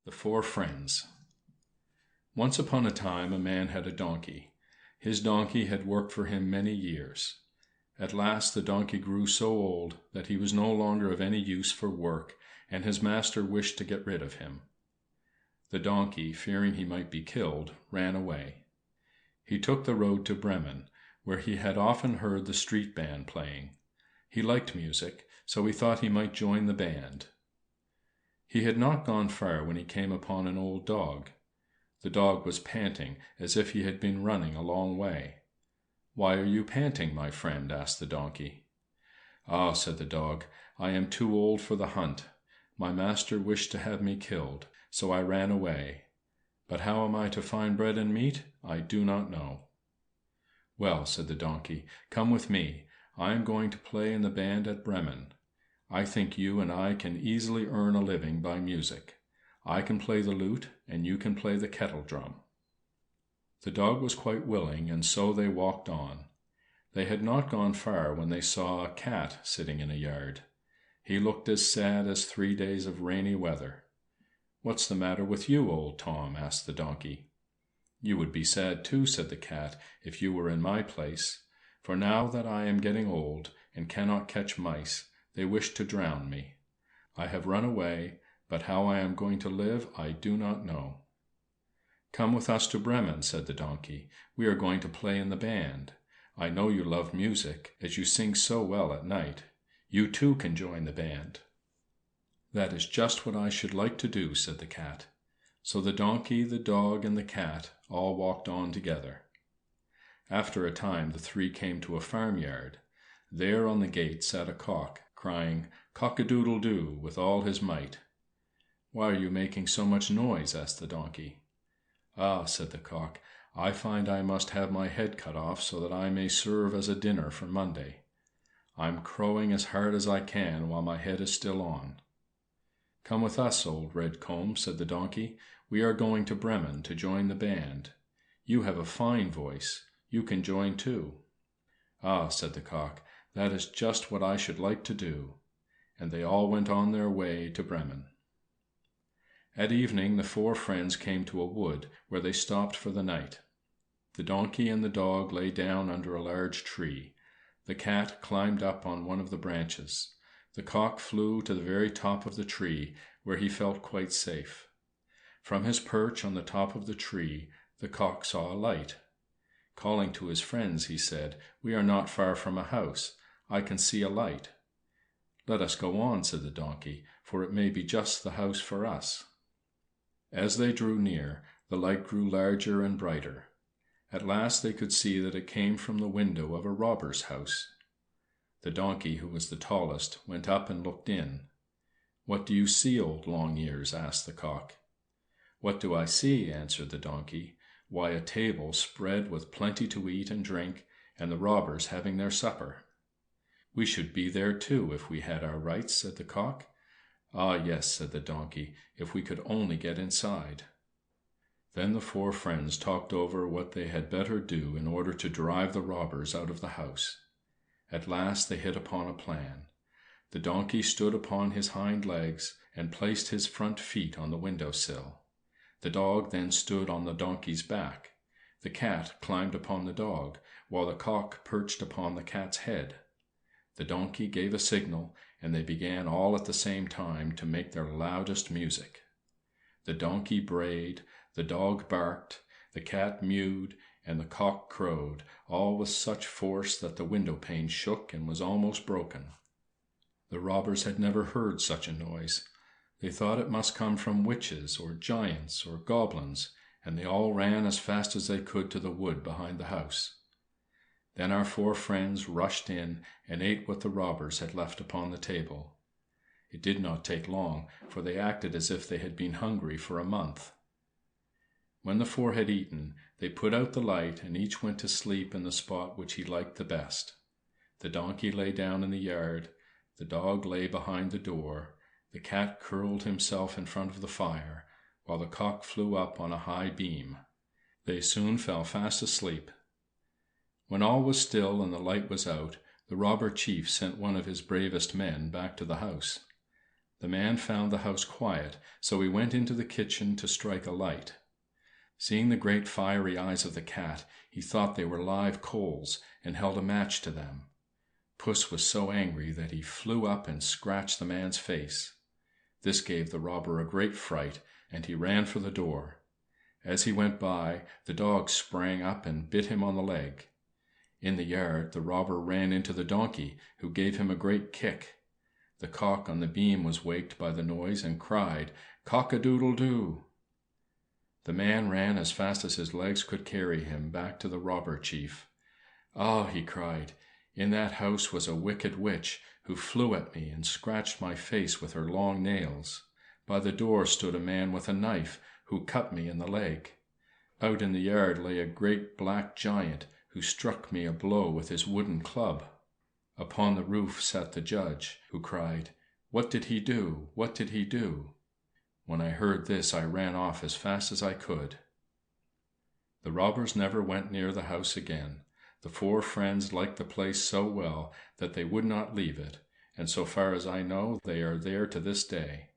The Four Friends. Once upon a time a man had a donkey. His donkey had worked for him many years. At last the donkey grew so old that he was no longer of any use for work, and his master wished to get rid of him. The donkey, fearing he might be killed, ran away. He took the road to Bremen, where he had often heard the street band playing. He liked music, so he thought he might join the band. He had not gone far when he came upon an old dog. The dog was panting, as if he had been running a long way. "Why are you panting, my friend?" asked the donkey. "Ah," said the dog, "I am too old for the hunt. My master wished to have me killed, so I ran away. But how am I to find bread and meat? I do not know." "Well," said the donkey, "come with me. I am going to play in the band at Bremen. I think you and I can easily earn a living by music. I can play the lute, and you can play the kettle drum." The dog was quite willing, and so they walked on. They had not gone far when they saw a cat sitting in a yard. He looked as sad as 3 days of rainy weather. "What's the matter with you, old Tom?" asked the donkey. "You would be sad too," said the cat, "if you were in my place. For now that I am getting old, and cannot catch mice, they wish to drown me. I have run away, but how I am going to live I do not know." "Come with us to Bremen," said the donkey. "We are going to play in the band. I know you love music, as you sing so well at night. You too can join the band." "That is just what I should like to do," said the cat. So the donkey, the dog, and the cat all walked on together. After a time the three came to a farmyard. There on the gate sat a cock, crying "Cock-a-doodle-doo" with all his might. "Why are you making so much noise?" asked the donkey. "Ah," said the cock, "I find I must have my head cut off so that I may serve as a dinner for Monday. I'm crowing as hard as I can while my head is still on." "Come with us, old Redcomb," said the donkey. "We are going to Bremen to join the band. You have a fine voice. You can join too." "Ah," said the cock, "that is just what I should like to do." And they all went on their way to Bremen. At evening the four friends came to a wood, where they stopped for the night. The donkey and the dog lay down under a large tree. The cat climbed up on one of the branches. The cock flew to the very top of the tree, where he felt quite safe. From his perch on the top of the tree the cock saw a light. Calling to his friends, he said, "We are not far from a house. I can see a light." "Let us go on," said the donkey, "for it may be just the house for us." As they drew near, the light grew larger and brighter. At last they could see that it came from the window of a robber's house. The donkey, who was the tallest, went up and looked in. "What do you see, old Long-ears?" asked the cock. "What do I see?" answered the donkey. "Why, a table spread with plenty to eat and drink, and the robbers having their supper." "We should be there too, if we had our rights," said the cock. "Ah, yes," said the donkey, "if we could only get inside." Then the four friends talked over what they had better do in order to drive the robbers out of the house. At last they hit upon a plan. The donkey stood upon his hind legs and placed his front feet on the window sill. The dog then stood on the donkey's back. The cat climbed upon the dog, while the cock perched upon the cat's head. The donkey gave a signal, and they began all at the same time to make their loudest music. The donkey brayed, the dog barked, the cat mewed, and the cock crowed, all with such force that the window pane shook and was almost broken. The robbers had never heard such a noise. They thought it must come from witches, or giants, or goblins, and they all ran as fast as they could to the wood behind the house. Then our four friends rushed in and ate what the robbers had left upon the table. It did not take long, for they acted as if they had been hungry for a month. When the four had eaten, they put out the light, and each went to sleep in the spot which he liked the best. The donkey lay down in the yard, the dog lay behind the door, the cat curled himself in front of the fire, while the cock flew up on a high beam. They soon fell fast asleep. When all was still and the light was out, the robber chief sent one of his bravest men back to the house. The man found the house quiet, so he went into the kitchen to strike a light. Seeing the great fiery eyes of the cat, he thought they were live coals, and held a match to them. Puss was so angry that he flew up and scratched the man's face. This gave the robber a great fright, and he ran for the door. As he went by, the dog sprang up and bit him on the leg. In the yard the robber ran into the donkey, who gave him a great kick. The cock on the beam was waked by the noise, and cried, "Cock-a-doodle-doo!" The man ran as fast as his legs could carry him back to the robber chief. "Ah!" he cried, "in that house was a wicked witch, who flew at me and scratched my face with her long nails. By the door stood a man with a knife, who cut me in the leg. Out in the yard lay a great black giant, who struck me a blow with his wooden club. Upon the roof sat the judge, who cried, 'What did he do? What did he do?' When I heard this I ran off as fast as I could." The robbers never went near the house again. The four friends liked the place so well that they would not leave it, and so far as I know they are there to this day.